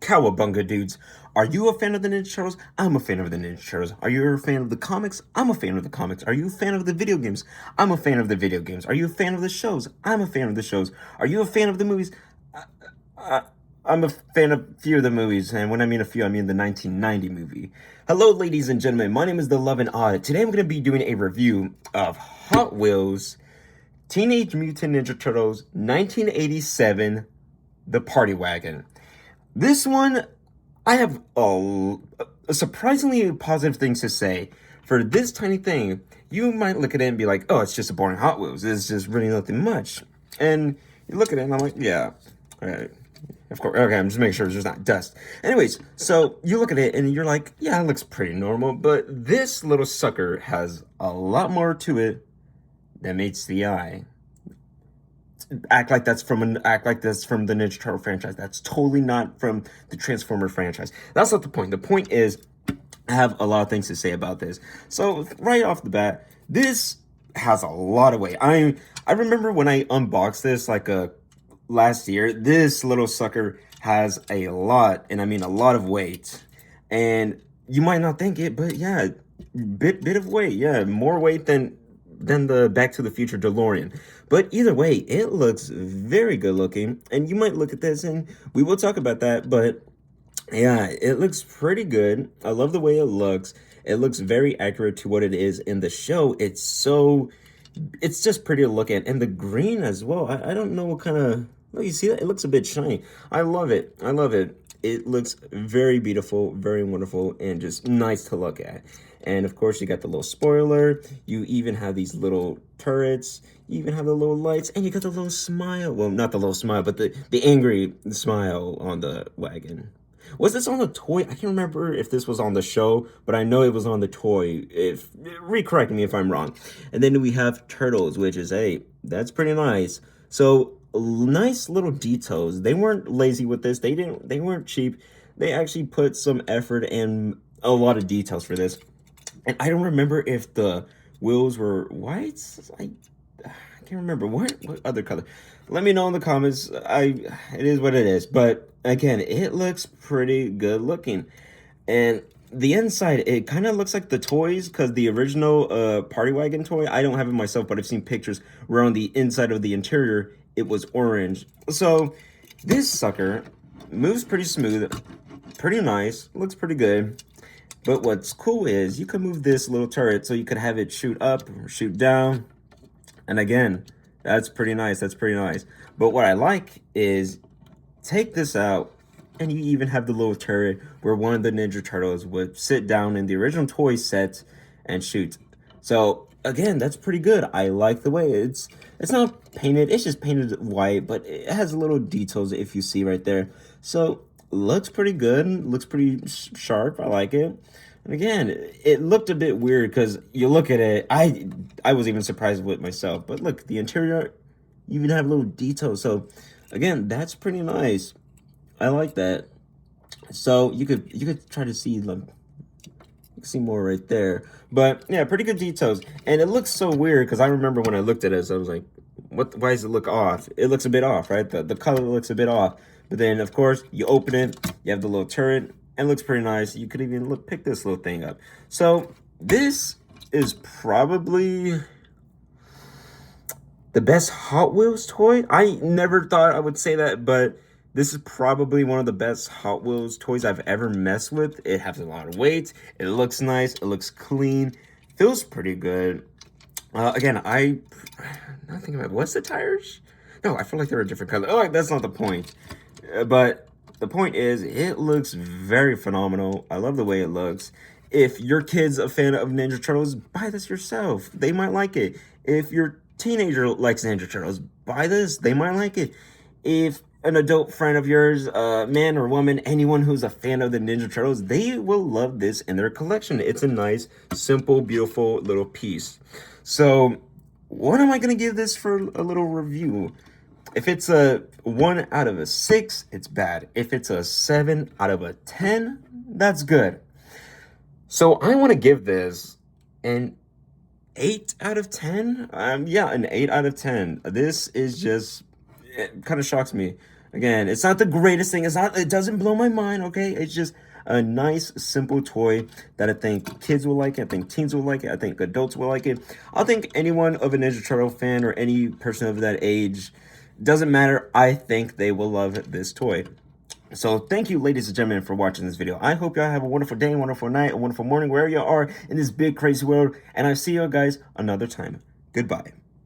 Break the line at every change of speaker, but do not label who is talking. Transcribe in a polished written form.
Cowabunga dudes. Are you a fan of the Ninja Turtles? I'm a fan of the Ninja Turtles. Are you a fan of the comics? I'm a fan of the comics. Are you a fan of the video games? I'm a fan of the video games. Are you a fan of the shows? I'm a fan of the shows. Are you a fan of the movies? I, I'm a fan of a few of the movies, and when I mean a few, I mean the 1990 movie. Hello, ladies and gentlemen. My name is The Love and Odd. Today I'm going to be doing a review of Hot Wheels Teenage Mutant Ninja Turtles 1987 The Party Wagon. This one, I have a surprisingly positive things to say. For this tiny thing, you might look at it and be like, oh, it's just a boring Hot Wheels. It's just really nothing much. And you look at it and I'm like, yeah, all right. Of course, okay, I'm just making sure there's not dust. Anyways, so you look at it and you're like, yeah, it looks pretty normal. But this little sucker has a lot more to it than meets the eye. Act like that's from the Ninja Turtle franchise. That's totally not from the Transformer franchise. That's not the point. The point is, I have a lot of things to say about this. So right off the bat, this has a lot of weight. I remember when I unboxed this last year. This little sucker has a lot, and I mean a lot of weight. And you might not think it, but yeah, bit of weight. Yeah, more weight than the Back to the Future DeLorean. But either way, it looks very good looking. And you might look at this and we will talk about that. But yeah, it looks pretty good. I love the way it looks. It looks very accurate to what it is in the show. It's just pretty to look at. And the green as well. I don't know what kind of, oh, you see that? It looks a bit shiny. I love it. I love it. It looks very beautiful, very wonderful, and just nice to look at. And of course, you got the little spoiler. You even have these little turrets. You even have the little lights, and you got the little smile. Well, not the little smile, but the angry smile on the wagon. Was this on the toy? I can't remember if this was on the show, but I know it was on the toy. If recorrect me if I'm wrong. And then we have Turtles, which is, hey, that's pretty nice. So nice little details. They weren't lazy with this. They weren't cheap. They actually put some effort and a lot of details for this. And I don't remember if the wheels were white. I can't remember what other color. Let me know in the comments. It is what it is. But again, it looks pretty good looking. And the inside, it kind of looks like the toys, because the original Party Wagon toy, I don't have it myself, but I've seen pictures where on the inside of the interior, it was orange. So this sucker moves pretty smooth, pretty nice, looks pretty good. But what's cool is you can move this little turret so you could have it shoot up or shoot down. And again, that's pretty nice. That's pretty nice. But what I like is take this out and you even have the little turret where one of the Ninja Turtles would sit down in the original toy set and shoot. So again, that's pretty good. I like the way it's not painted. It's just painted white, but it has little details if you see right there. So looks pretty good. Looks pretty sharp. I like it. And again, it looked a bit weird because you look at it. I was even surprised with myself. But look, the interior, you even have little details. So again, that's pretty nice. I like that. So you could try to see see more right there. But yeah, pretty good details. And it looks so weird because I remember when I looked at it, I was like, what? Why does it look off? It looks a bit off, right? The color looks a bit off. But then, of course, you open it, you have the little turret, and it looks pretty nice. You could even pick this little thing up. So this is probably the best Hot Wheels toy. I never thought I would say that, but this is probably one of the best Hot Wheels toys I've ever messed with. It has a lot of weight. It looks nice. It looks clean. Feels pretty good. Again, not thinking about, what's the tires? No, I feel like they're a different color. Oh, that's not the point. But the point is, it looks very phenomenal. I love the way it looks. If your kid's a fan of Ninja Turtles, buy this yourself. They might like it. If your teenager likes Ninja Turtles, buy this. They might like it. If an adult friend of yours, man or woman, anyone who's a fan of the Ninja Turtles, they will love this in their collection. It's a nice, simple, beautiful little piece. So what am I going to give this for a little review? If it's a 1 out of a 6, it's bad. If it's a 7 out of a 10, that's good. So I want to give this an 8 out of 10. Yeah, an 8 out of 10. This is just, it kind of shocks me. Again, it's not the greatest thing. It doesn't blow my mind, okay? It's just a nice, simple toy that I think kids will like it. I think teens will like it. I think adults will like it. I think anyone of a Ninja Turtle fan or any person of that age, doesn't matter. I think they will love this toy. So thank you, ladies and gentlemen, for watching this video. I hope y'all have a wonderful day, wonderful night, a wonderful morning, wherever you are in this big, crazy world. And I'll see you guys another time. Goodbye.